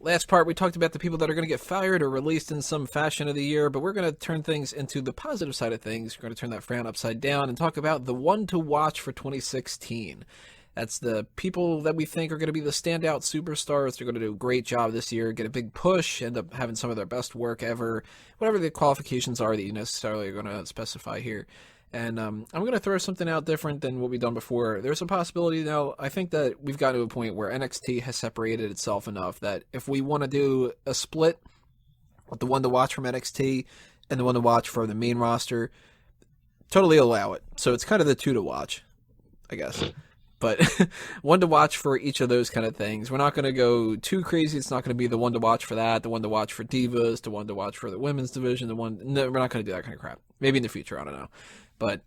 Last part, we talked about the people that are going to get fired or released in some fashion of the year, but we're going to turn things into the positive side of things. We're going to turn that frown upside down and talk about the one to watch for 2016. That's the people that we think are going to be the standout superstars. They're going to do a great job this year, get a big push, end up having some of their best work ever, whatever the qualifications are that you necessarily are going to specify here. And I'm going to throw something out different than what we've done before. There's a possibility now. I think that we've gotten to a point where NXT has separated itself enough that if we want to do a split with the one to watch from NXT and the one to watch for the main roster, totally allow it. So it's kind of the two to watch, I guess. But one to watch for each of those kind of things. We're not going to go too crazy. It's not going to be the one to watch for that, the one to watch for Divas, the one to watch for the women's division, no, we're not going to do that kind of crap. Maybe in the future, I don't know. But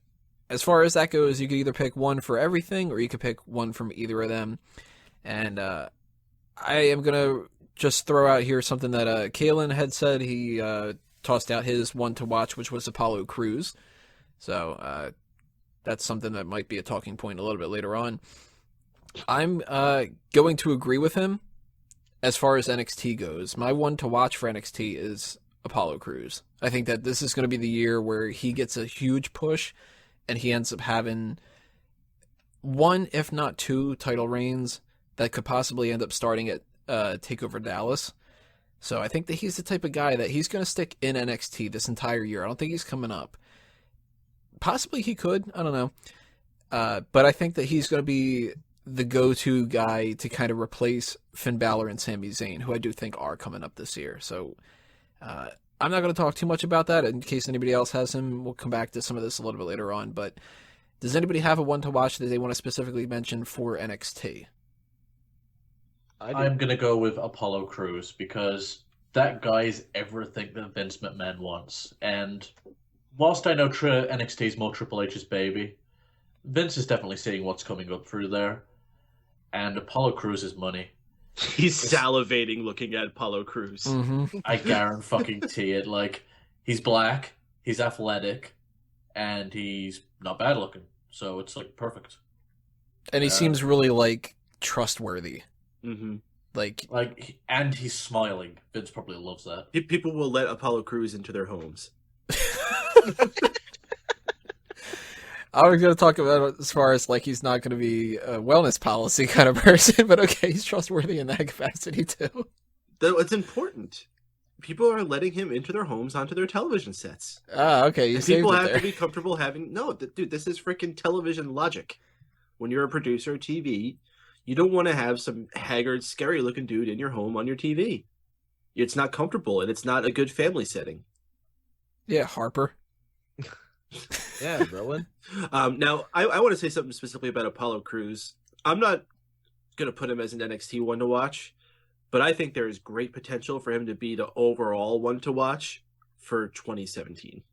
as far as that goes, you could either pick one for everything or you could pick one from either of them. And I am going to just throw out here something that Kalen had said. He tossed out his one to watch, which was Apollo Crews. So that's something that might be a talking point a little bit later on. I'm going to agree with him as far as NXT goes. My one to watch for NXT is Apollo Crews. I think that this is going to be the year where he gets a huge push and he ends up having one, if not two, title reigns that could possibly end up starting at TakeOver Dallas. So I think that he's the type of guy that he's going to stick in NXT this entire year. I don't think he's coming up. Possibly he could. I don't know. But I think that he's going to be the go-to guy to kind of replace Finn Balor and Sami Zayn, who I do think are coming up this year. So I'm not going to talk too much about that in case anybody else has him. We'll come back to some of this a little bit later on. But does anybody have a one to watch that they want to specifically mention for NXT? I'm going to go with Apollo Crews because that guy is everything that Vince McMahon wants. And whilst I know NXT is more Triple H's baby, Vince is definitely seeing what's coming up through there. And Apollo Crews is money. He's salivating looking at Apollo Crews. Mm-hmm. I guarantee it. Like, he's black, he's athletic, and he's not bad looking. So it's like perfect. And he seems really like trustworthy. Mm-hmm. And he's smiling. Vince probably loves that. People will let Apollo Crews into their homes. I was going to talk about it as far as like he's not going to be a wellness policy kind of person, but okay, he's trustworthy in that capacity too. It's important. People are letting him into their homes, onto their television sets. Ah, okay. You people have there. to be comfortable having... No, dude, this is freaking television logic. When you're a producer of TV, you don't want to have some haggard, scary-looking dude in your home on your TV. It's not comfortable, and it's not a good family setting. Yeah, Harper. Yeah, Rowan. Now, I want to say something specifically about Apollo Crews. I'm not going to put him as an NXT one to watch, but I think there is great potential for him to be the overall one to watch for 2017.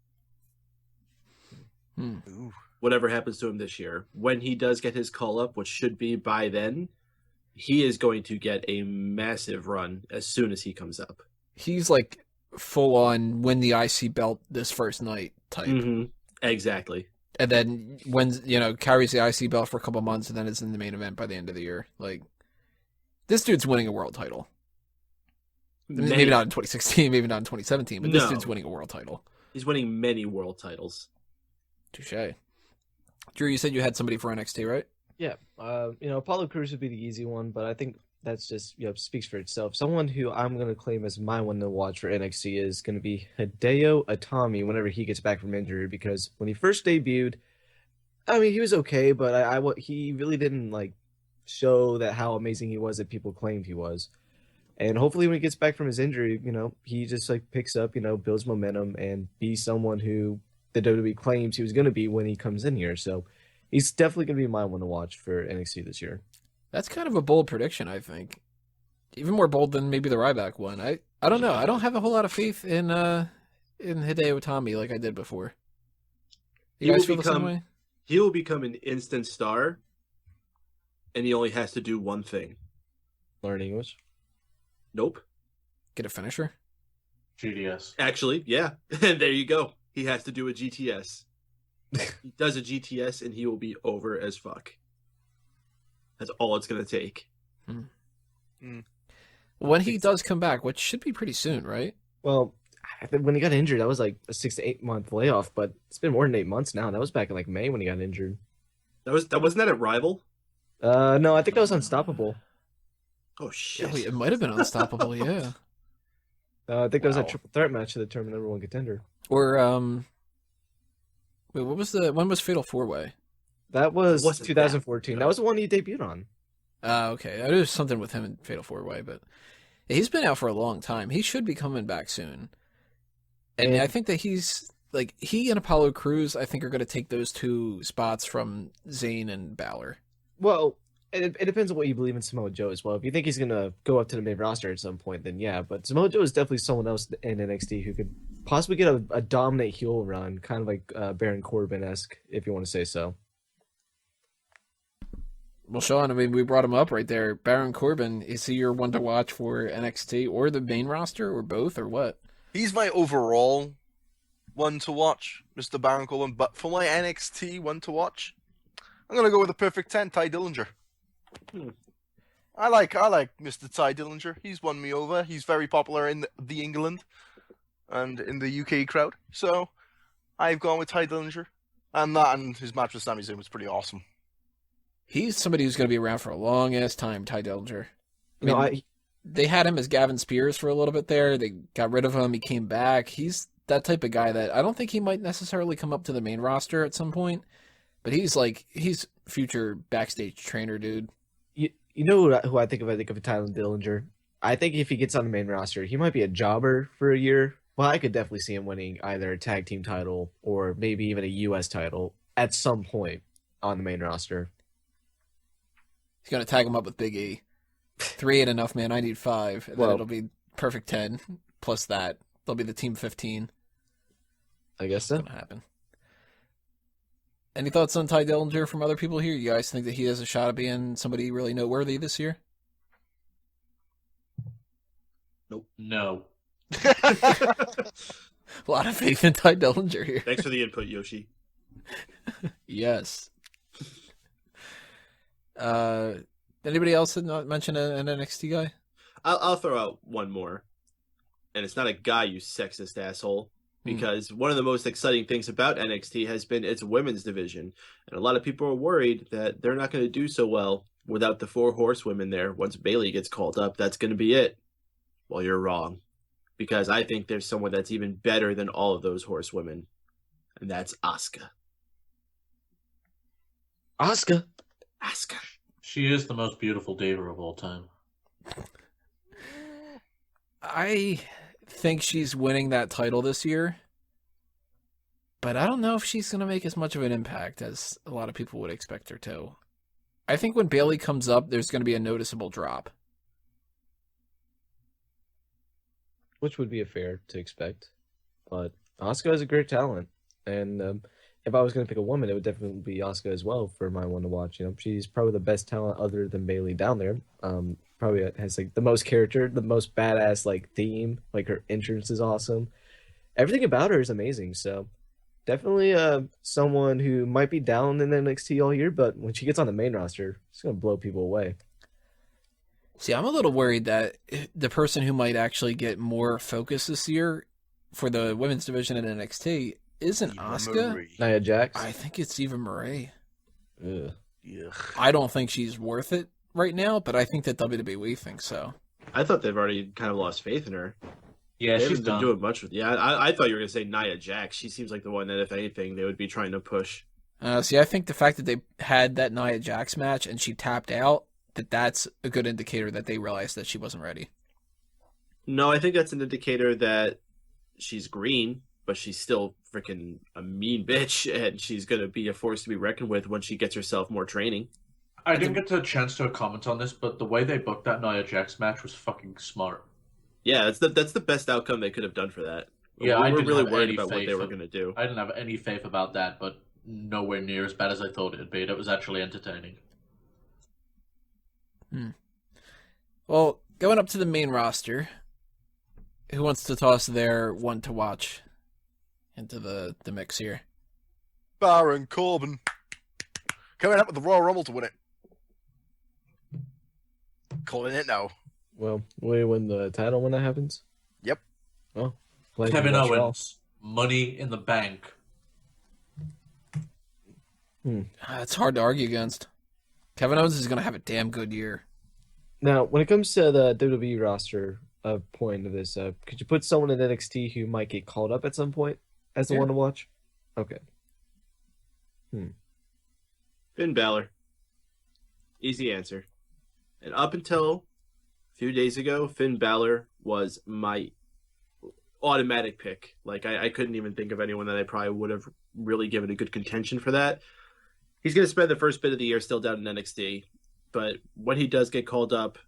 Whatever happens to him this year. When he does get his call up, which should be by then, he is going to get a massive run as soon as he comes up. He's like full on win the IC belt this first night type. Mm-hmm. Exactly. And then wins, carries the IC belt for a couple months and then is in the main event by the end of the year. Like, this dude's winning a world title. Maybe not in 2016, maybe not in 2017, but this dude's winning a world title. He's winning many world titles. Touche. Drew, you said you had somebody for NXT, right? Yeah. Apollo Crews would be the easy one, but I think that's just, speaks for itself. Someone who I'm going to claim as my one to watch for NXT is going to be Hideo Itami whenever he gets back from injury, because when he first debuted, I mean, he was okay, but he really didn't, show that how amazing he was that people claimed he was. And hopefully when he gets back from his injury, he just, picks up, builds momentum and be someone who the WWE claims he was going to be when he comes in here. So he's definitely going to be my one to watch for NXT this year. That's kind of a bold prediction, I think. Even more bold than maybe the Ryback one. I don't know. I don't have a whole lot of faith in Hideo Itami like I did before. You guys feel the same way? He will become an instant star, and he only has to do one thing. Learn English? Nope. Get a finisher? GTS. Actually, yeah. And there you go. He has to do a GTS. He does a GTS, and he will be over as fuck. That's all it's going to take. When he does come back, which should be pretty soon, right? Well, I think when he got injured, that was like a 6 to 8 month layoff, but it's been more than 8 months now. That was back in like May when he got injured. Wasn't that a Rival? No, I think that was Unstoppable. Oh shit! It might have been Unstoppable, yeah. I think that was a Wow. triple threat match to determine number one contender. Or wait, when was Fatal 4-Way? That was Wasn't 2014. that- That was the one he debuted on. Okay. There was something with him in Fatal 4-Way, but he's been out for a long time. He should be coming back soon. And I think that he's like he and Apollo Crews, I think, are going to take those 2 spots from Zayn and Balor. Well, it depends on what you believe in Samoa Joe as well. If you think he's going to go up to the main roster at some point, then yeah. But Samoa Joe is definitely someone else in NXT who could possibly get a dominant heel run, kind of like Baron Corbin-esque, if you want to say so. Well, Sean, I mean, we brought him up right there. Baron Corbin, is he your one to watch for NXT or the main roster or both or what? He's my overall one to watch, Mr. Baron Corbin. But for my NXT one to watch, I'm gonna go with a perfect 10, Ty Dillinger. I like Mr. Ty Dillinger. He's won me over. He's very popular in the England and in the UK crowd. So I've gone with Ty Dillinger, and his match with Sami Zayn was pretty awesome. He's somebody who's going to be around for a long ass time, Ty Dillinger. No, They had him as Gavin Spears for a little bit there. They got rid of him. He came back. He's that type of guy that I don't think he might necessarily come up to the main roster at some point, but he's future backstage trainer, dude. You know who I think of? I think of Tyler Dillinger. I think if he gets on the main roster, he might be a jobber for a year. Well, I could definitely see him winning either a tag team title or maybe even a U.S. title at some point on the main roster. He's going to tag him up with Big E. 3 ain't enough, man. I need 5. And then it'll be perfect 10 plus that. They'll be the team 15. I guess so. It's going to happen. Any thoughts on Ty Dillinger from other people here? You guys think that he has a shot at being somebody really noteworthy this year? No. A lot of faith in Ty Dillinger here. Thanks for the input, Yoshi. Yes. Anybody else not mention an NXT guy? I'll throw out one more, and it's not a guy, you sexist asshole. Because one of the most exciting things about NXT has been its women's division. And a lot of people are worried that they're not going to do so well without the 4 horsewomen there. Once Bayley gets called up, that's going to be it. Well, you're wrong. Because I think there's someone that's even better than all of those horsewomen. And that's Asuka. Asuka. She is the most beautiful diva of all time. I think she's winning that title this year, but I don't know if she's going to make as much of an impact as a lot of people would expect her to. I think when Bayley comes up, there's going to be a noticeable drop. Which would be fair to expect. But Asuka is a great talent. And if I was going to pick a woman, it would definitely be Asuka as well for my one to watch. You know, she's probably the best talent other than Bayley down there. Probably has like the most character, the most badass like theme. Like her entrance is awesome. Everything about her is amazing. So definitely someone who might be down in NXT all year, but when she gets on the main roster, it's gonna blow people away. See, I'm a little worried that the person who might actually get more focus this year for the women's division in NXT isn't Asuka. Nia Jax. I think it's Eva Marie. Ugh. Yeah. I don't think she's worth it right now, but I think that WWE thinks so. I thought they've already kind of lost faith in her. Yeah, They she's haven't been done. doing much with. Yeah, I thought you were going to say Nia Jax. She seems like the one that, if anything, they would be trying to push. See, I think the fact that they had that Nia Jax match and she tapped out, that's a good indicator that they realized that she wasn't ready. No, I think that's an indicator that she's green, but she's still freaking a mean bitch, and she's going to be a force to be reckoned with when she gets herself more training. I didn't get a chance to comment on this, but the way they booked that Nia Jax match was fucking smart. Yeah, that's the best outcome they could have done for that. Yeah, we I were didn't really have worried any about what faith they were of- going to do. I didn't have any faith about that, but nowhere near as bad as I thought it'd be. It was actually entertaining. Well, going up to the main roster, who wants to toss their one to watch into the mix here? Baron Corbin. Coming up with the Royal Rumble to win it. Calling it now. Well, will he win the title when that happens? Yep. Well, glad you Kevin watch Raw. Owens, Money in the Bank. It's hard to argue against. Kevin Owens is going to have a damn good year. Now, when it comes to the WWE roster point of this, could you put someone in NXT who might get called up at some point as the one to watch? Okay. Finn Balor. Easy answer. And up until a few days ago, Finn Balor was my automatic pick. Like, I couldn't even think of anyone that I probably would have really given a good contention for that. He's going to spend the first bit of the year still down in NXT. But when he does get called up,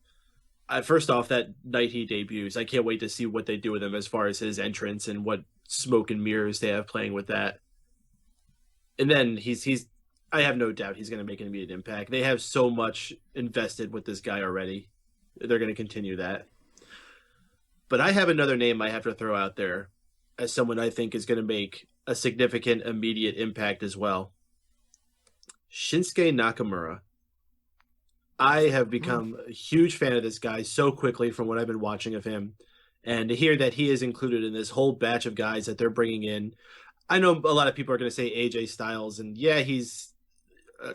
first off, that night he debuts, I can't wait to see what they do with him as far as his entrance and what smoke and mirrors they have playing with that. And then I have no doubt he's going to make an immediate impact. They have so much invested with this guy already. They're going to continue that. But I have another name I have to throw out there as someone I think is going to make a significant immediate impact as well. Shinsuke Nakamura. I have become a huge fan of this guy so quickly from what I've been watching of him. And to hear that he is included in this whole batch of guys that they're bringing in. I know a lot of people are going to say AJ Styles, and yeah, he's,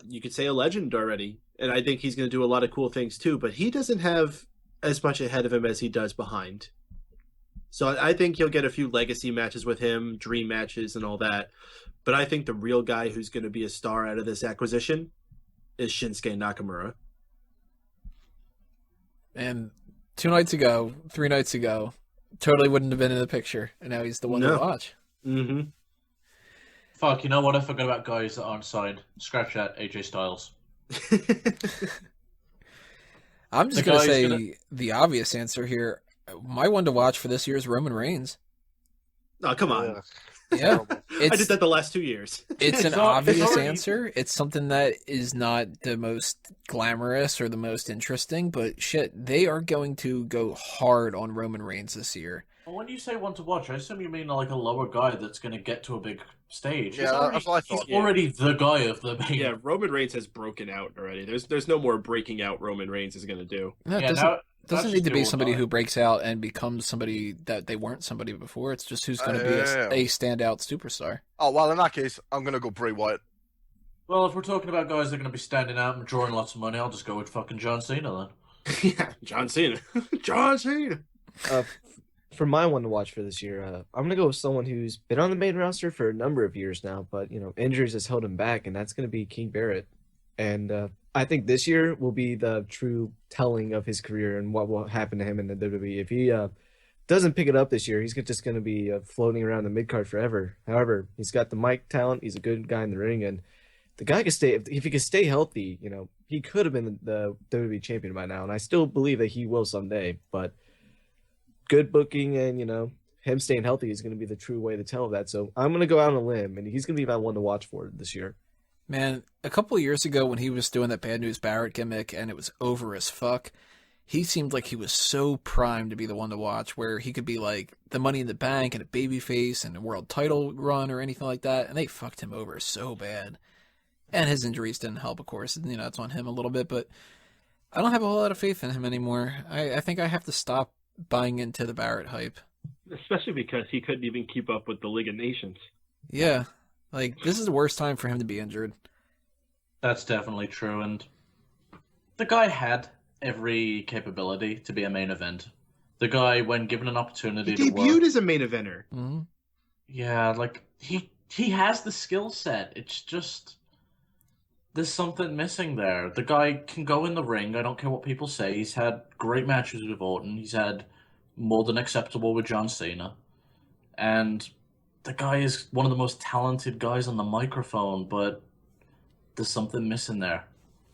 you could say, a legend already. And I think he's going to do a lot of cool things too, but he doesn't have as much ahead of him as he does behind. So I think you'll get a few legacy matches with him, dream matches and all that. But I think the real guy who's going to be a star out of this acquisition is Shinsuke Nakamura. And 3 nights ago, totally wouldn't have been in the picture. And now he's the one to watch. Mm-hmm. Fuck, you know what? I forgot about guys that aren't signed. Scratch that, AJ Styles. I'm just going to say the obvious answer here. My one to watch for this year is Roman Reigns. Oh, come on. Ugh. Yeah. I did that the last 2 years. It's an It's obvious already- answer. It's something that is not the most glamorous or the most interesting, but shit, they are going to go hard on Roman Reigns this year. Well, when you say one to watch, I assume you mean like a lower guy that's going to get to a big stage. Yeah, that's what I thought. He's already the guy of the main. Yeah, Roman Reigns has broken out already. There's no more breaking out Roman Reigns is going to do. No, it Yeah, doesn't, now- doesn't that's need to just be the somebody old who guy. breaks out and becomes somebody that they weren't somebody before. It's just who's going to be Yeah. a standout superstar. Oh, well, in that case, I'm going to go Bray Wyatt. Well, if we're talking about guys that are going to be standing out and drawing lots of money, I'll just go with fucking John Cena then. Yeah, John Cena. John Cena. For my one to watch for this year, I'm gonna go with someone who's been on the main roster for a number of years now, but injuries has held him back, and that's gonna be King Barrett. And I think this year will be the true telling of his career and what will happen to him in the WWE. If he doesn't pick it up this year, he's just gonna be floating around the mid card forever. However, he's got the mic talent. He's a good guy in the ring, and the guy can stay. If he can stay healthy, he could have been the WWE champion by now, and I still believe that he will someday. But good booking and him staying healthy is going to be the true way to tell of that. So I'm going to go out on a limb, and he's going to be my one to watch for this year. Man, a couple of years ago when he was doing that Bad News Barrett gimmick and it was over as fuck, he seemed like he was so primed to be the one to watch, where he could be like the Money in the Bank and a babyface and a world title run or anything like that, and they fucked him over so bad. And his injuries didn't help, of course. It's on him a little bit, but I don't have a whole lot of faith in him anymore. I think I have to stop buying into the Barrett hype. Especially because he couldn't even keep up with the League of Nations. Yeah. Like, this is the worst time for him to be injured. That's definitely true, and the guy had every capability to be a main event. The guy, when given an opportunity He to work, debuted as a main eventer. Mm-hmm. yeah, like he has the skill set. It's just there's something missing there. The guy can go in the ring. I don't care what people say. He's had great matches with Orton. He's had more than acceptable with John Cena, and the guy is one of the most talented guys on the microphone. But there's something missing there.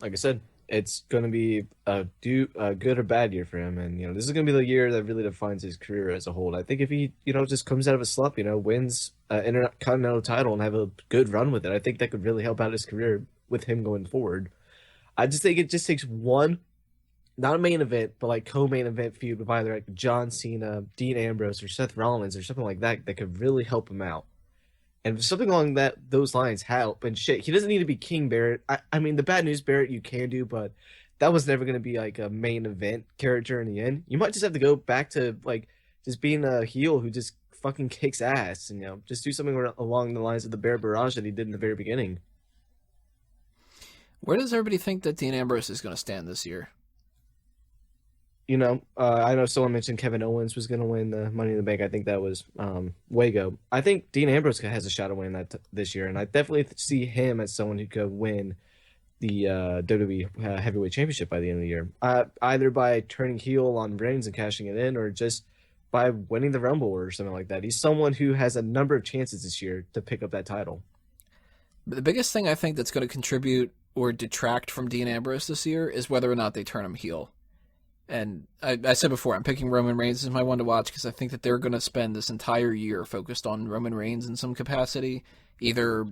Like I said, it's going to be a good or bad year for him, and this is going to be the year that really defines his career as a whole. I think if he just comes out of a slump, wins an Intercontinental title and have a good run with it, I think that could really help out his career with him going forward. I just think it just takes one, not a main event, but like co-main event feud with either like John Cena, Dean Ambrose, or Seth Rollins or something like that could really help him out. And if something along those lines help, and shit, he doesn't need to be King Barrett. I mean, the Bad News Barrett you can do, but that was never going to be like a main event character in the end. You might just have to go back to like just being a heel who just fucking kicks ass, and just do something along the lines of the Bear Barrage that he did in the very beginning. Where does everybody think that Dean Ambrose is going to stand this year? I know someone mentioned Kevin Owens was going to win the Money in the Bank. I think that was Wago. I think Dean Ambrose has a shot at winning that this year, and I definitely see him as someone who could win the WWE Heavyweight Championship by the end of the year. Either by turning heel on Reigns and cashing it in, or just by winning the Rumble or something like that. He's someone who has a number of chances this year to pick up that title. But the biggest thing I think that's going to contribute or detract from Dean Ambrose this year is whether or not they turn him heel. And I said before, I'm picking Roman Reigns as my one to watch because I think that they're going to spend this entire year focused on Roman Reigns in some capacity. Either,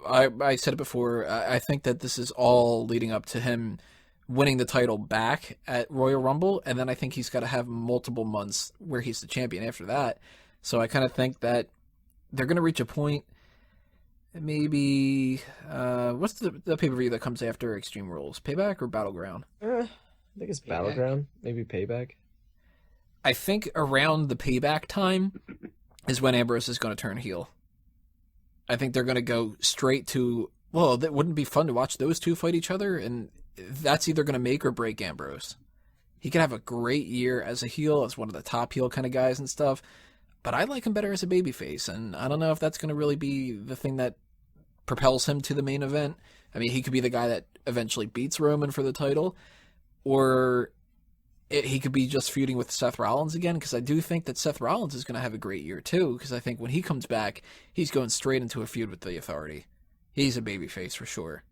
I said it before, I think that this is all leading up to him winning the title back at Royal Rumble, and then I think he's got to have multiple months where he's the champion after that. So I kind of think that they're going to reach a point, maybe, what's the pay-per-view that comes after Extreme Rules? Payback or Battleground? I think it's Battleground, maybe Payback. I think around the Payback time is when Ambrose is going to turn heel. I think they're going to go straight to, well, that wouldn't be fun to watch those two fight each other, and that's either going to make or break Ambrose. He could have a great year as a heel, as one of the top heel kind of guys and stuff, but I like him better as a babyface, and I don't know if that's going to really be the thing that propels him to the main event. I mean, he could be the guy that eventually beats Roman for the title, or he could be just feuding with Seth Rollins again, because I do think that Seth Rollins is going to have a great year too, because I think when he comes back, he's going straight into a feud with the Authority. He's a babyface for sure.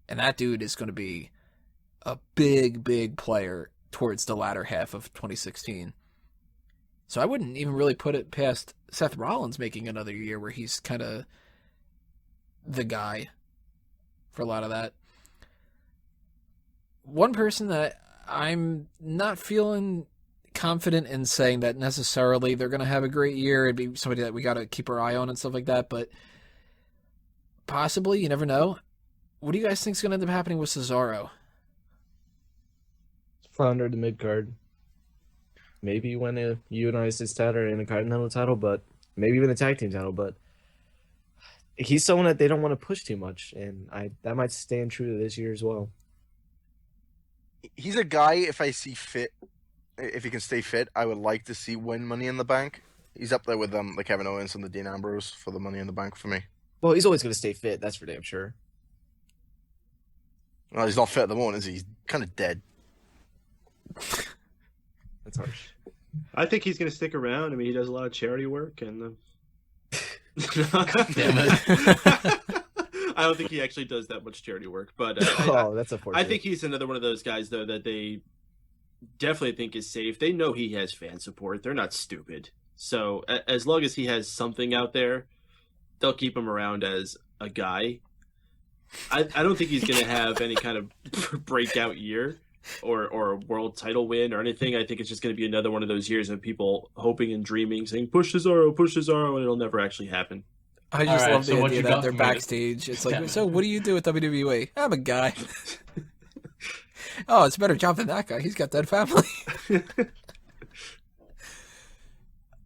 And that dude is going to be a big, big player towards the latter half of 2016. So I wouldn't even really put it past Seth Rollins making another year where he's kind of the guy for a lot of that. One person that I'm not feeling confident in saying that necessarily they're going to have a great year. It'd be somebody that we got to keep our eye on and stuff like that, but possibly, you never know. What do you guys think is going to end up happening with Cesaro? Flounder the mid card. Maybe win a United States title and a Continental title, but maybe even a tag team title. But he's someone that they don't want to push too much, and that might stand true to this year as well. He's a guy, if I see fit, if he can stay fit, I would like to see win Money in the Bank. He's up there with the Kevin Owens and the Dean Ambrose for the Money in the Bank for me. Well, he's always going to stay fit, that's for damn sure. Well, he's not fit at the moment, is he? He's kind of dead. That's harsh. I think he's going to stick around. I mean, he does a lot of charity work, and Damn it. I don't think he actually does that much charity work, but That's unfortunate. I think he's another one of those guys, though, that they definitely think is safe. They know he has fan support. They're not stupid. So as long as he has something out there, they'll keep him around as a guy. I don't think he's going to have any kind of breakout year or a world title win or anything. I think it's just going to be another one of those years of people hoping and dreaming, saying, push Cesaro, and it'll never actually happen. I just All right, love the so what idea you that got they're for me to- backstage. It's like, Yeah. so what do you do at WWE? I'm a guy. Oh, it's a better job than that guy. He's got that family.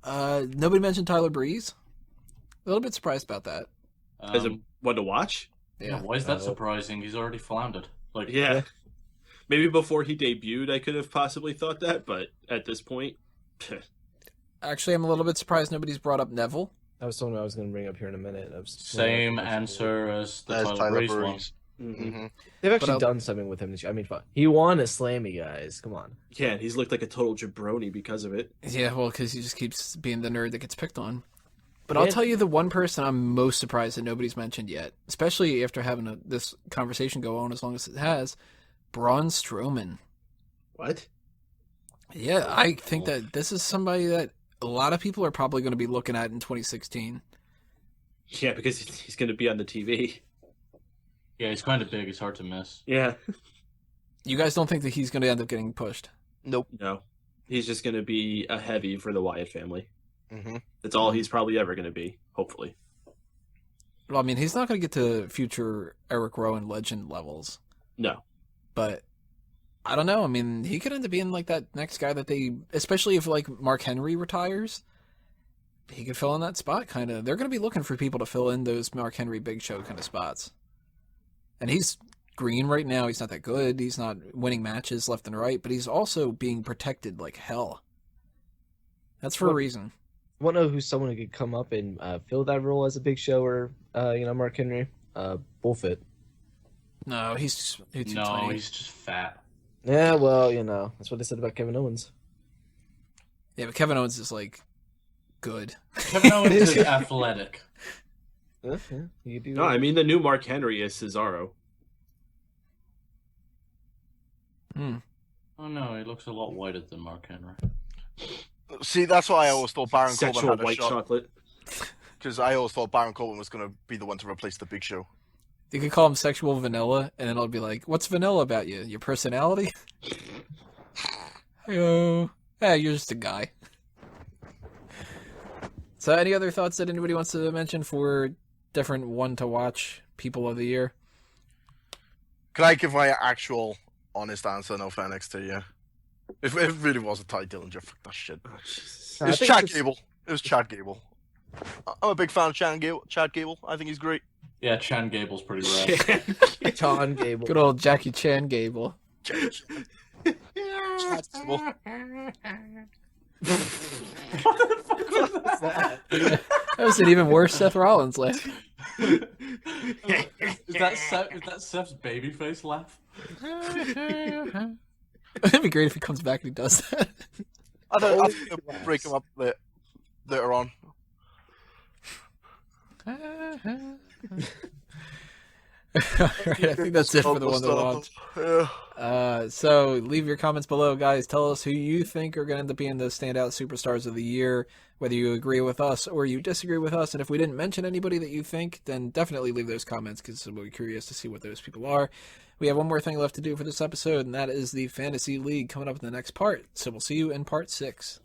Nobody mentioned Tyler Breeze. A little bit surprised about that. As a one to watch? Yeah, why is that surprising? He's already floundered. Like, Yeah. Maybe before he debuted, I could have possibly thought that, but at this point, Actually, I'm a little bit surprised nobody's brought up Neville. That was something I was going to bring up here in a minute. same answer as the Tyler Breeze one. Mm-hmm. They've actually But done something with him this year. I mean, fuck. He won a Slammy, guys. Come on. yeah, and he's looked like a total jabroni because of it. Yeah, well, because he just keeps being the nerd that gets picked on. But I'll tell you the one person I'm most surprised that nobody's mentioned yet, especially after having this conversation go on as long as it has, Braun Strowman. What? Yeah, I think that this is somebody that a lot of people are probably going to be looking at in 2016. Yeah, because he's going to be on the TV. Yeah, he's kind of big. It's hard to miss. Yeah. You guys don't think that he's going to end up getting pushed? Nope. No. He's just going to be a heavy for the Wyatt family. Mm-hmm. That's all he's probably ever going to be, hopefully. Well, I mean, he's not going to get to future Eric Rowan legend levels, No. but I don't know. I mean, he could end up being like that next guy that they, especially if like Mark Henry retires, he could fill in that spot kind of. They're going to be looking for people to fill in those Mark Henry Big Show kind of spots. And he's green right now. He's not that good. He's not winning matches left and right, but he's also being protected like hell. That's for a reason. Want to know who's someone who could come up and fill that role as a Big Show or Mark Henry? Bullfit. No, he's too No, tiny. he's just fat. Yeah, well, that's what they said about Kevin Owens. Yeah, but Kevin Owens is like good. Kevin Owens is athletic. Yeah, you do. No, I mean the new Mark Henry is Cesaro. Oh no, he looks a lot whiter than Mark Henry. See, that's why I always thought Baron Corbin Sexual had a white shot. chocolate. Because I always thought Baron Corbin was going to be the one to replace the Big Show. You could call him sexual vanilla, and then I'll be like, "What's vanilla about you? Your personality?" Hello. Hey, you're just a guy. So, any other thoughts that anybody wants to mention for different one-to-watch people of the year? Can I give my actual honest answer now for NXT? Yeah. If it really was a Ty Dillinger, fuck that shit. Oh, Jesus. It was Chad Gable. It was Chad Gable. I'm a big fan of Chad Gable. I think he's great. Yeah, Chan Gable's pretty rad. John Gable. Good old Jackie Chan Gable. Chad Gable. That was an even worse Seth Rollins laugh. Is that Seth's babyface laugh? It'd be great if he comes back and he does that. I don't think they'll break him up later on. Alright, I think that's it for the one to watch. Yeah. So leave your comments below, guys. Tell us who you think are going to end up being the standout superstars of the year, whether you agree with us or you disagree with us. And if we didn't mention anybody that you think, then definitely leave those comments because we'll be curious to see what those people are. We have one more thing left to do for this episode, and that is the Fantasy League coming up in the next part. So we'll see you in part 6.